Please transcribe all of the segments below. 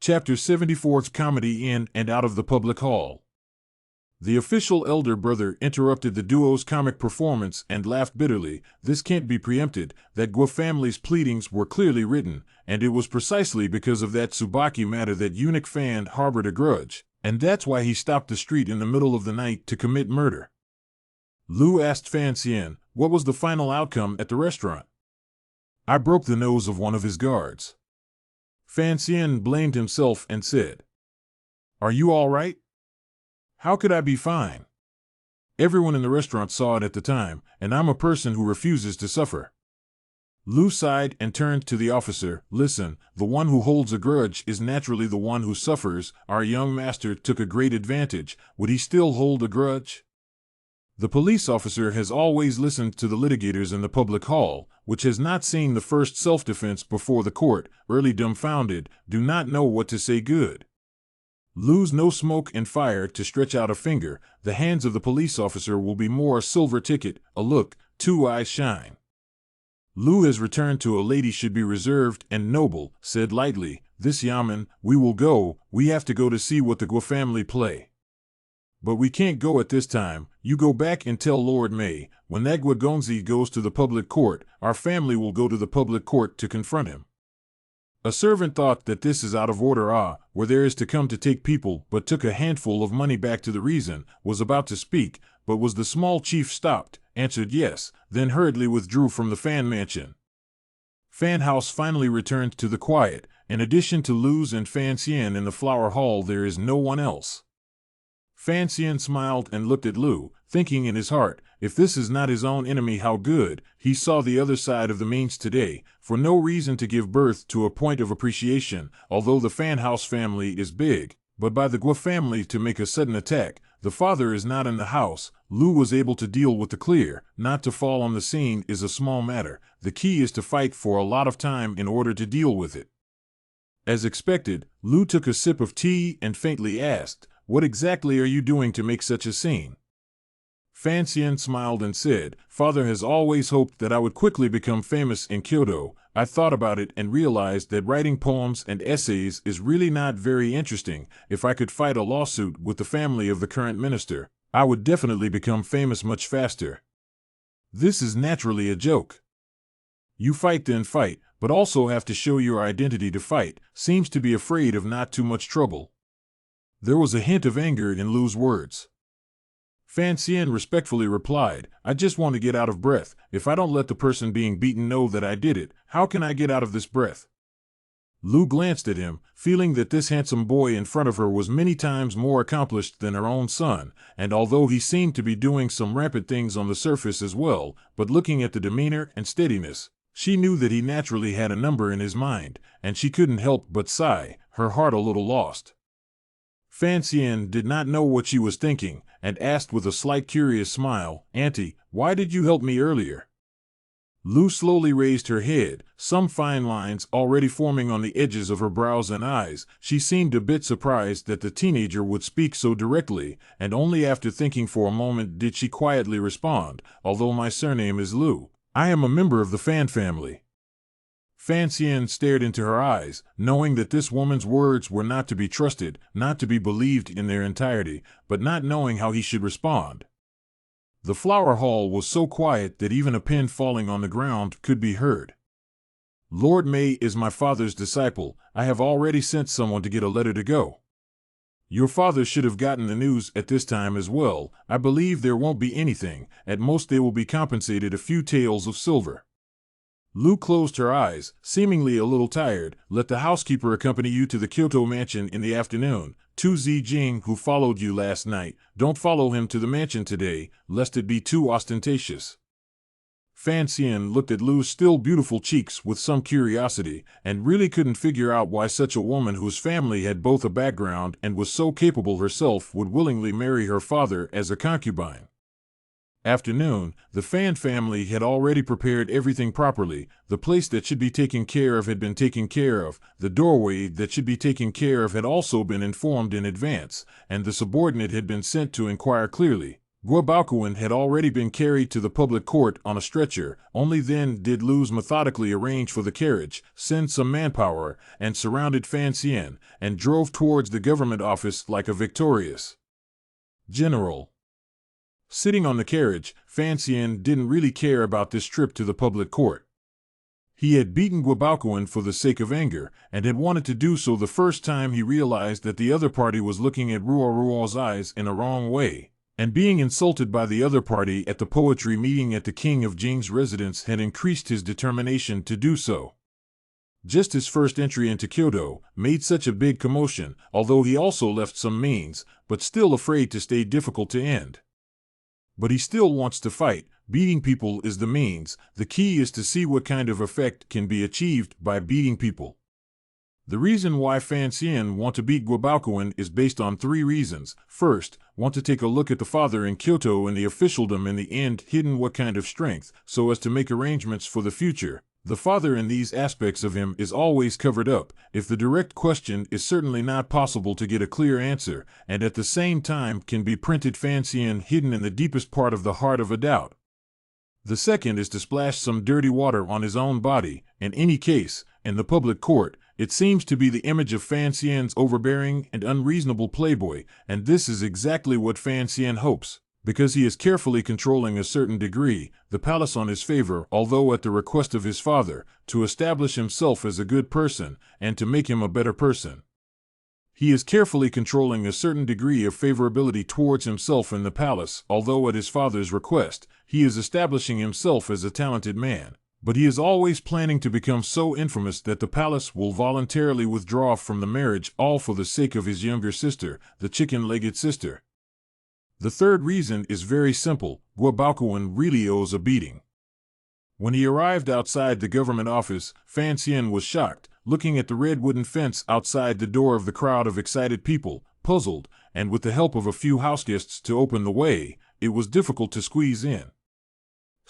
Chapter 74 Comedy in and out of the public hall. The official elder brother interrupted the duo's comic performance and laughed bitterly. This can't be preempted. That Guo family's pleadings were clearly written, and it was precisely because of that Tsubaki matter that eunuch Fan harbored a grudge, and that's why he stopped the street in the middle of the night to commit murder. Lu asked Fan Xian, what was the final outcome at the restaurant? I broke the nose of one of his guards. Fan Xian blamed himself and said, Are you all right? How could I be fine? Everyone in the restaurant saw it at the time, and I'm a person who refuses to suffer. Lu sighed and turned to the officer. Listen, the one who holds a grudge is naturally the one who suffers. Our young master took a great advantage. Would he still hold a grudge? The police officer has always listened to the litigators in the public hall, which has not seen the first self-defense before the court, early dumbfounded, do not know what to say good. Lose no smoke and fire to stretch out a finger. The hands of the police officer will be more a silver ticket, a look, two eyes shine. Lu has returned to a lady should be reserved and noble, said lightly, this yamen, we will go, we have to go to see what the Guo family play. But we can't go at this time, you go back and tell Lord Mei, when that Guo Gonzi goes to the public court, our family will go to the public court to confront him. A servant thought that this is out of order where there is to come to take people but took a handful of money back to the reason, was about to speak, but was the small chief stopped, answered yes, then hurriedly withdrew from the Fan mansion. Fan house finally returned to the quiet. In addition to Lu's and Fan Xian in the flower hall there is no one else. Fan Xian smiled and looked at Lu, thinking in his heart, if this is not his own enemy how good. He saw the other side of the means today, for no reason to give birth to a point of appreciation, although the Fan house family is big, but by the Guo family to make a sudden attack, the father is not in the house. Lu was able to deal with the clear, not to fall on the scene is a small matter, the key is to fight for a lot of time in order to deal with it. As expected, Lu took a sip of tea and faintly asked, what exactly are you doing to make such a scene? Fan Xian smiled and said, Father has always hoped that I would quickly become famous in Kyoto. I thought about it and realized that writing poems and essays is really not very interesting. If I could fight a lawsuit with the family of the current minister, I would definitely become famous much faster. This is naturally a joke. You fight then fight, but also have to show your identity to fight, seems to be afraid of not too much trouble. There was a hint of anger in Lu's words. Fan Xian respectfully replied, I just want to get out of breath. If I don't let the person being beaten know that I did it, how can I get out of this breath? Lu glanced at him, feeling that this handsome boy in front of her was many times more accomplished than her own son, and although he seemed to be doing some rampant things on the surface as well, but looking at the demeanor and steadiness, she knew that he naturally had a number in his mind, and she couldn't help but sigh, her heart a little lost. Fan Xian did not know what she was thinking, and asked with a slight curious smile, Auntie, why did you help me earlier? Lu slowly raised her head, some fine lines already forming on the edges of her brows and eyes. She seemed a bit surprised that the teenager would speak so directly, and only after thinking for a moment did she quietly respond, although my surname is Lu, I am a member of the Fan family. Fan Xian stared into her eyes, knowing that this woman's words were not to be trusted, not to be believed in their entirety, but not knowing how he should respond. The flower hall was so quiet that even a pin falling on the ground could be heard. Lord Mei is my father's disciple. I have already sent someone to get a letter to go. Your father should have gotten the news at this time as well. I believe there won't be anything. At most they will be compensated a few taels of silver. Lu closed her eyes, seemingly a little tired. Let the housekeeper accompany you to the Kyoto mansion in the afternoon. Tu Zijing, who followed you last night, don't follow him to the mansion today, lest it be too ostentatious. Fan Xian looked at Lu's still beautiful cheeks with some curiosity, and really couldn't figure out why such a woman whose family had both a background and was so capable herself would willingly marry her father as a concubine. Afternoon, the Fan family had already prepared everything properly. The place that should be taken care of had been taken care of, the doorway that should be taken care of had also been informed in advance, and the subordinate had been sent to inquire clearly, Guo had already been carried to the public court on a stretcher, only then did Luz methodically arrange for the carriage, send some manpower, and surrounded Fan Xian, and drove towards the government office like a victorious general. Sitting on the carriage, Fan Xian didn't really care about this trip to the public court. He had beaten Guo for the sake of anger, and had wanted to do so the first time he realized that the other party was looking at Ruo's eyes in a wrong way. And being insulted by the other party at the poetry meeting at the King of Jing's residence had increased his determination to do so. Just his first entry into Kyoto made such a big commotion, although he also left some means, but still afraid to stay difficult to end. But he still wants to fight. Beating people is the means. The key is to see what kind of effect can be achieved by beating people. The reason why Fan Xian want to beat Guo is based on 3 reasons. First, want to take a look at the father in Kyoto and the officialdom in the end hidden what kind of strength, so as to make arrangements for the future. The father in these aspects of him is always covered up. If the direct question is certainly not possible to get a clear answer, and at the same time can be printed Fan Xian hidden in the deepest part of the heart of a doubt. The second is to splash some dirty water on his own body. In any case, in the public court, it seems to be the image of Fan Xian's overbearing and unreasonable playboy, and this is exactly what Fan Xian hopes, because he is carefully controlling a certain degree, the palace on his favor, although at the request of his father, to establish himself as a good person, and to make him a better person. He is carefully controlling a certain degree of favorability towards himself in the palace, although at his father's request, he is establishing himself as a talented man. But he is always planning to become so infamous that the palace will voluntarily withdraw from the marriage, all for the sake of his younger sister, the chicken-legged sister. The third reason is very simple. Guo really owes a beating. When he arrived outside the government office, Fan Xian was shocked, looking at the red wooden fence outside the door of the crowd of excited people, puzzled, and with the help of a few houseguests to open the way, it was difficult to squeeze in.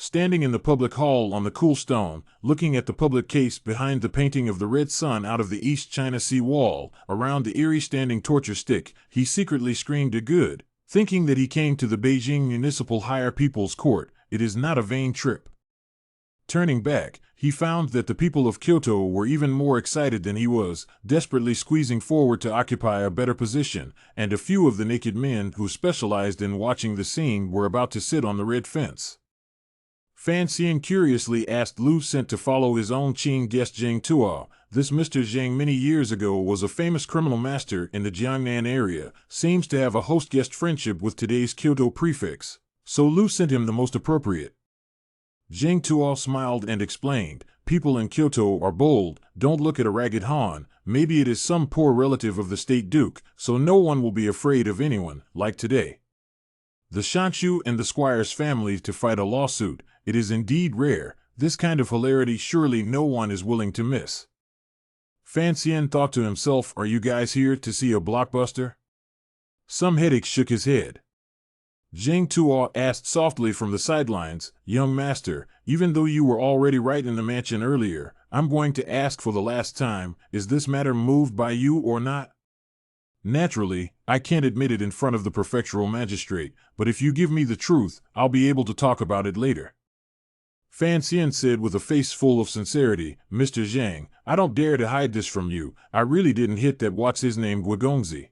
Standing in the public hall on the cool stone, looking at the public case behind the painting of the red sun out of the East China Sea wall, around the eerie standing torture stick, he secretly screamed a good, thinking that he came to the Beijing Municipal Higher People's Court. It is not a vain trip. Turning back, he found that the people of Kyoto were even more excited than he was, desperately squeezing forward to occupy a better position, and a few of the naked men who specialized in watching the scene were about to sit on the red fence. Fan Xian curiously asked Lu sent to follow his own Qing guest Zheng Tuo. This Mr. Zheng many years ago was a famous criminal master in the Jiangnan area, seems to have a host-guest friendship with today's Kyoto prefects, so Lu sent him the most appropriate. Zheng Tuo smiled and explained, people in Kyoto are bold, don't look at a ragged Han, maybe it is some poor relative of the state duke, so no one will be afraid of anyone, like today. The Shanshu and the squire's family to fight a lawsuit, it is indeed rare. This kind of hilarity surely no one is willing to miss. Fan Xian thought to himself, are you guys here to see a blockbuster? Some headache shook his head. Zheng Tuo asked softly from the sidelines, young master, even though you were already right in the mansion earlier, I'm going to ask for the last time, is this matter moved by you or not? Naturally, I can't admit it in front of the prefectural magistrate, but if you give me the truth, I'll be able to talk about it later. Fan Xian said with a face full of sincerity, Mr. Zhang, I don't dare to hide this from you, I really didn't hit that what's-his-name Guogongzi.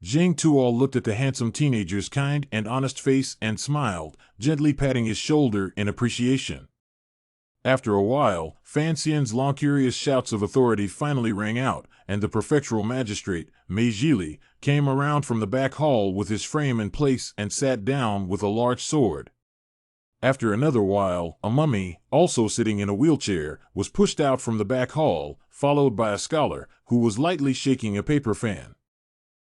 Zheng Tuo looked at the handsome teenager's kind and honest face and smiled, gently patting his shoulder in appreciation. After a while, Fan Xian's long curious shouts of authority finally rang out, and the prefectural magistrate, Mei Zhili, came around from the back hall with his frame in place and sat down with a large sword. After another while, a mummy, also sitting in a wheelchair, was pushed out from the back hall, followed by a scholar, who was lightly shaking a paper fan.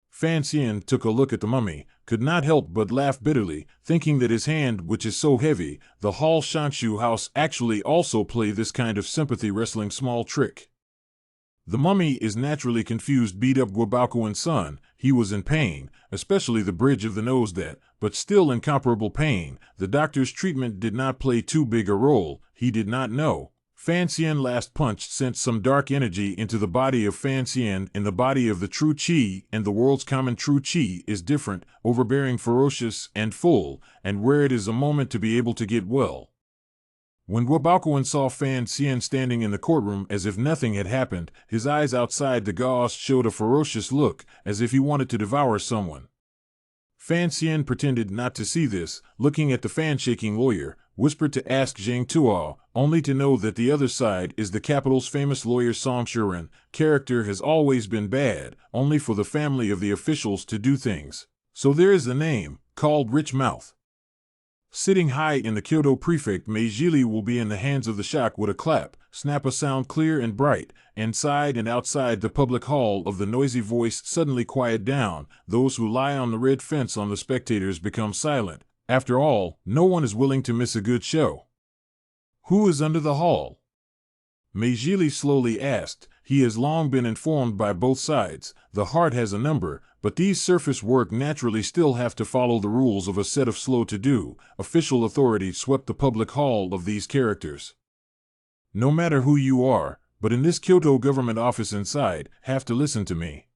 Fan Xian took a look at the mummy, could not help but laugh bitterly, thinking that his hand, which is so heavy, the Hall Shanshu house actually also play this kind of sympathy wrestling small trick. The mummy is naturally confused beat up Guobaoquan's son, he was in pain, especially the bridge of the nose that, but still incomparable pain, the doctor's treatment did not play too big a role, he did not know. Fan Xian last punch sent some dark energy into the body of Fan Xian in the body of the true Qi, and the world's common true Qi is different, overbearing, ferocious, and full, and where it is a moment to be able to get well. When Guobaoquan saw Fan Xian standing in the courtroom as if nothing had happened, his eyes outside the gauze showed a ferocious look, as if he wanted to devour someone. Fan Xian pretended not to see this, looking at the fan-shaking lawyer, whispered to ask Zhang Tuo, only to know that the other side is the capital's famous lawyer Song Shuren. Character has always been bad, only for the family of the officials to do things. So there is the name, called Rich Mouth. Sitting high in the Kyoto prefect Mei Zhili will be in the hands of the shock with a clap, snap a sound clear and bright, inside and outside the public hall of the noisy voice suddenly quiet down, those who lie on the red fence on the spectators become silent. After all, no one is willing to miss a good show. Who is under the hall? Mei Zhili slowly asked. He has long been informed by both sides. The heart has a number, but these surface work naturally still have to follow the rules of a set of slow-to-do. Official authority swept the public hall of these characters. No matter who you are, but in this Kyoto government office inside, have to listen to me.